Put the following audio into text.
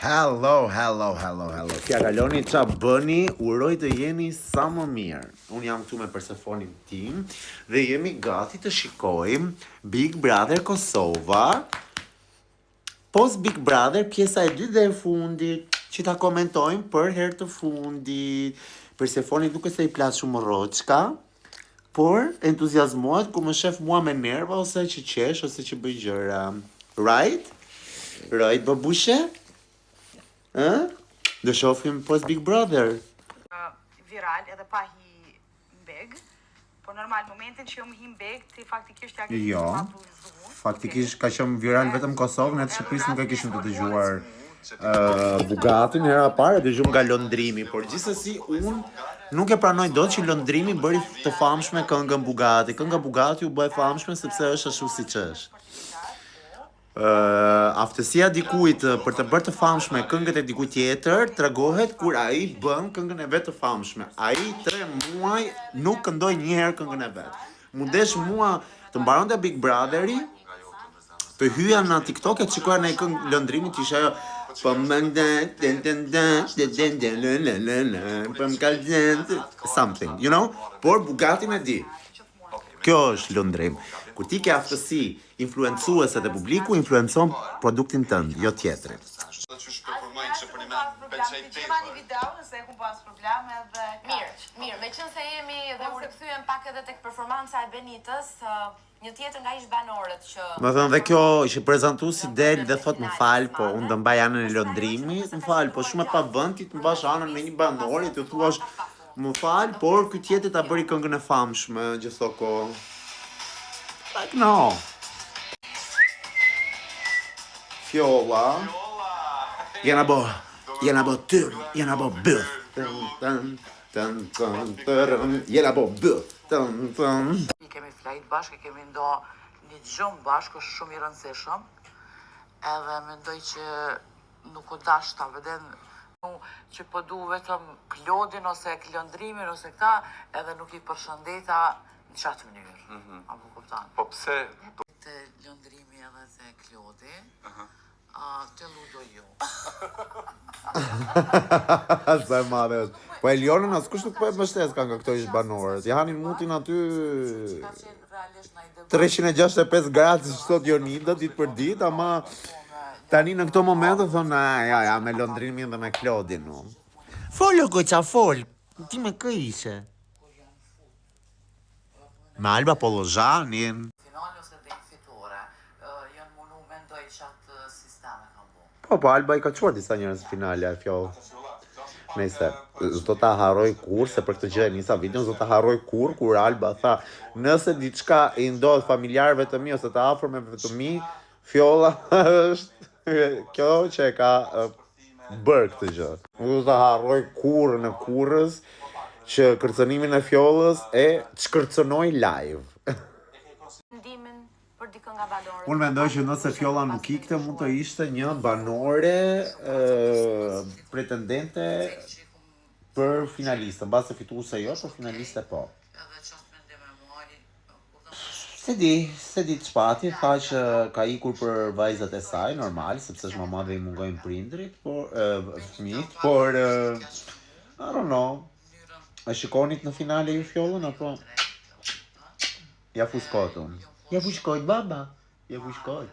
Hello. Kja kaloni qa bëni, uroj të jeni sa më mirë. Unë jam këtu me Persefonin tim dhe jemi gati të shikojmë Big Brother Kosova. Post Big Brother, pjesa e 2 dhe e fundit, që ta komentojmë për herë të fundit. Persefoni duke se i plas shumë roçka, por entuziazmohet ku më shef mua me nerva ose që qesh ose që bëj gjëra. Right, babushe? Do shohim post Big Brother. Viral edhe pa hi mbeg, po normal momentin që jo më hi mbeg, ti faktikisht ja ke Jo, faktikisht ka qenë viral vetëm Kosovë, në të Shqipërisë nuk e kishim të dëgjuar Bugatin hera parë, dëgjum nga lëndrimi, por gjithsesi unë nuk e pranoj dot që lëndrimi bëri të famshme këngën Bugati. Kënga Bugati u bë e famshme sepse është ashtu siç është. Aftësia dikujt për të bërë të famshme këngët e dikujt tjetër tregohet kur ai bën këngën e vet të famshme. Ai 3 muaj nuk këndoi një herë këngën e vet. Mundesh mua të mbaronte Big Brotheri, të hyja në TikTok e të shikoja në këngë lëndrimit që ishte ajo something, you know? Por Bugatin e di. Kjo është lëndrim. Kur ti ke aftësi influencuese dhe publiku influencon produktin tënd, jo tjetrin. Mirë, me qënë se jemi dhe u rikëthyem pak edhe tek performanca e Benitës, një tjetër nga ish banorët që... Më thënë dhe kjo që prezantuesi del dhe thot më fal, po unë të mbaj anën e lëndrimit, më fal, po shumë e pa vend ti të mbash anën me një banori, të thuash më fal, por ky tjetër ta bëri këngën e famshme gjithsoko. Like no. Fjolla. Jena bo tëm, jena bo bëth. Jena bo bëth. I kemi flajt bashkë, kemi ndo një gjumë bashkë, është shumë i rëndësishëm, edhe mendoj që nuk u dash ta veden që po du vetëm Klodin ose Klëndrimin ose këta, edhe nuk i përshëndeta në qatë mënyrë. Apo kuptan? Po pse? Të Lëndrimi edhe të Klodi, të ludo jo. Sa e madhe është. Po Elionën askush nuk po e mbështes ka nga këto ish banorët. Janin mutin aty 365 gradë si sot Jonida ditë për ditë, ama tani në këto momente thonë ja me Lëndrimin dhe me Klodin. Folo goqa fol, ti me kë ishe? Me Alba Polozhanin. Finale ose dhe një fitore, janë munu mendoj qatë sisteme ka bu. Po Alba i ka quar disa njerëz finale e fjollë. Nëse, zdo ta harroj kur, se për këtë gjë e nisa videon, zdo ta harroj kur Alba tha, nëse diçka i ndodh familjarëve të mi ose të afërmeve të mi, fjolla është kjo që e ka bërë këtë gjë. Zdo ta harroj kur në kurrës që kërcënimin e fjollës e shkërcënoi live. Unë mendoj që nëse fjolla nuk ikte, mund të ishte një banore pretendente për finaliste, mbas se fituese jo, për finaliste po. Se di çpati, tha që ka ikur për vajzat e saj, normal, sepse është mama dhe i mungojnë prindrit, fëmijët, por I don't know. A shikonit në finale ju fjollën, apo? Ja fushkot unë. Ja fushkot, baba. Ja fushkot.